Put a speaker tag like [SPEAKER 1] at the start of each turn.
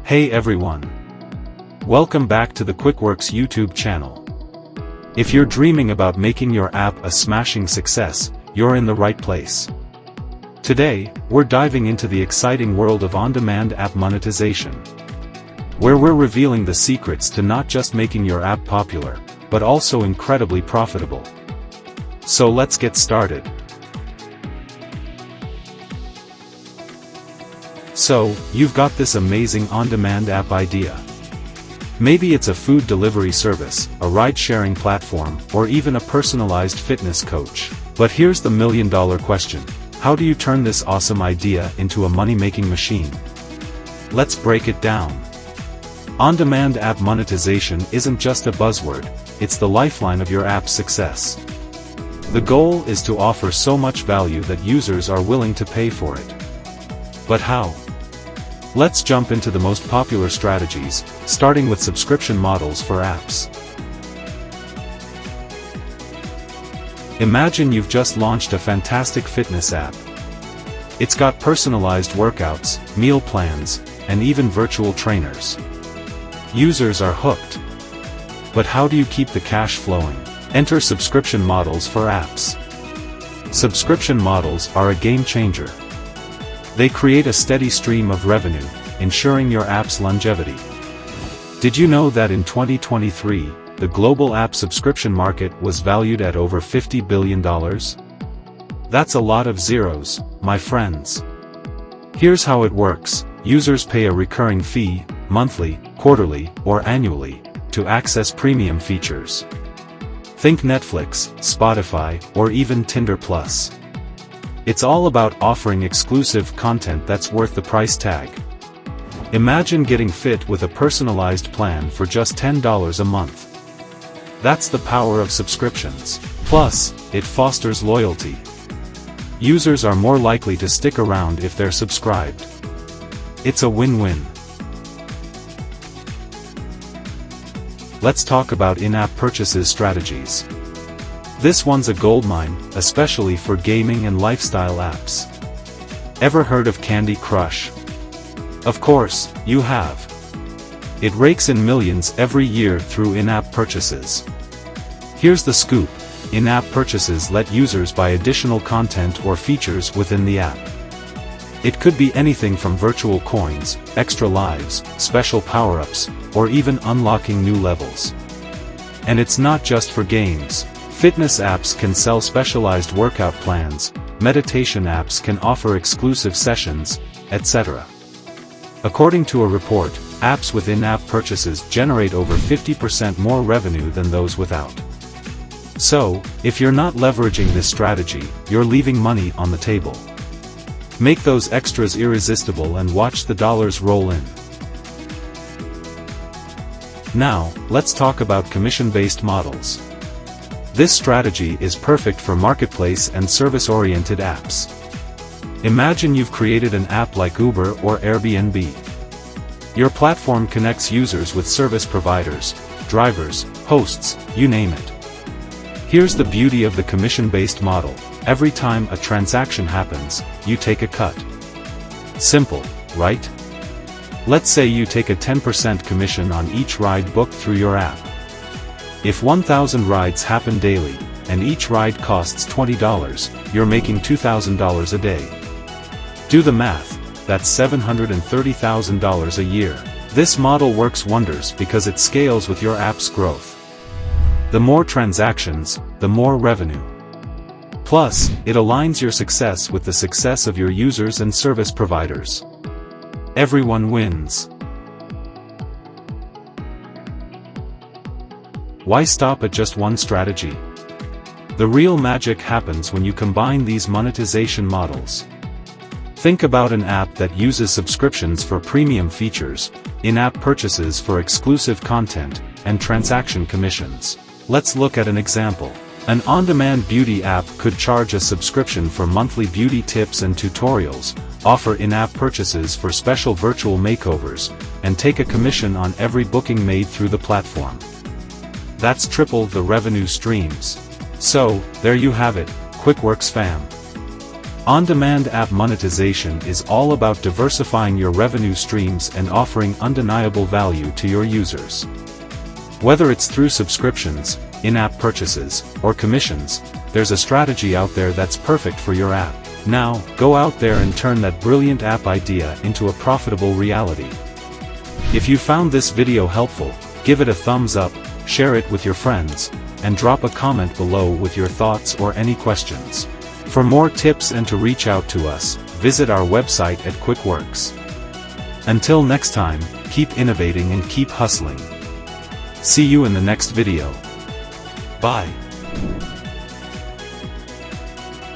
[SPEAKER 1] Hey everyone! Welcome back to the Quickworks YouTube channel. If you're dreaming about making your app a smashing success, you're in the right place. Today, we're diving into the exciting world of on-demand app monetization, where we're revealing the secrets to not just making your app popular, but also incredibly profitable. So let's get started. So, you've got this amazing on-demand app idea. Maybe it's a food delivery service, a ride-sharing platform, or even a personalized fitness coach. But here's the million-dollar question. How do you turn this awesome idea into a money-making machine? Let's break it down. On-demand app monetization isn't just a buzzword, it's the lifeline of your app's success. The goal is to offer so much value that users are willing to pay for it. But how? Let's jump into the most popular strategies, starting with subscription models for apps. Imagine you've just launched a fantastic fitness app. It's got personalized workouts, meal plans, and even virtual trainers. Users are hooked. But how do you keep the cash flowing? Enter subscription models for apps. Subscription models are a game changer. They create a steady stream of revenue, ensuring your app's longevity. Did you know that in 2023, the global app subscription market was valued at over $50 billion? That's a lot of zeros, my friends. Here's how it works. Users pay a recurring fee, monthly, quarterly, or annually, to access premium features. Think Netflix, Spotify, or even Tinder Plus. It's all about offering exclusive content that's worth the price tag. Imagine getting fit with a personalized plan for just $10 a month. That's the power of subscriptions. Plus, it fosters loyalty. Users are more likely to stick around if they're subscribed. It's a win-win. Let's talk about in-app purchases strategies. This one's a goldmine, especially for gaming and lifestyle apps. Ever heard of Candy Crush? Of course, you have. It rakes in millions every year through in-app purchases. Here's the scoop. In-app purchases let users buy additional content or features within the app. It could be anything from virtual coins, extra lives, special power-ups, or even unlocking new levels. And it's not just for games. Fitness apps can sell specialized workout plans, meditation apps can offer exclusive sessions, etc. According to a report, apps with in-app purchases generate over 50% more revenue than those without. So, if you're not leveraging this strategy, you're leaving money on the table. Make those extras irresistible and watch the dollars roll in. Now, let's talk about commission-based models. This strategy is perfect for marketplace and service-oriented apps. Imagine you've created an app like Uber or Airbnb. Your platform connects users with service providers, drivers, hosts, you name it. Here's the beauty of the commission-based model. Every time a transaction happens, you take a cut. Simple, right? Let's say you take a 10% commission on each ride booked through your app. If 1,000 rides happen daily, and each ride costs $20, you're making $2,000 a day. Do the math, that's $730,000 a year. This model works wonders because it scales with your app's growth. The more transactions, the more revenue. Plus, it aligns your success with the success of your users and service providers. Everyone wins. Why stop at just one strategy? The real magic happens when you combine these monetization models. Think about an app that uses subscriptions for premium features, in-app purchases for exclusive content, and transaction commissions. Let's look at an example. An on-demand beauty app could charge a subscription for monthly beauty tips and tutorials, offer in-app purchases for special virtual makeovers, and take a commission on every booking made through the platform. That's triple the revenue streams. So, there you have it, Quickworks fam. On-Demand App Monetization is all about diversifying your revenue streams and offering undeniable value to your users. Whether it's through subscriptions, in-app purchases, or commissions, there's a strategy out there that's perfect for your app. Now, go out there and turn that brilliant app idea into a profitable reality. If you found this video helpful, give it a thumbs up, share it with your friends, and drop a comment below with your thoughts or any questions. For more tips and to reach out to us, visit our website at Quickworks. Until next time, keep innovating and keep hustling. See you in the next video. Bye.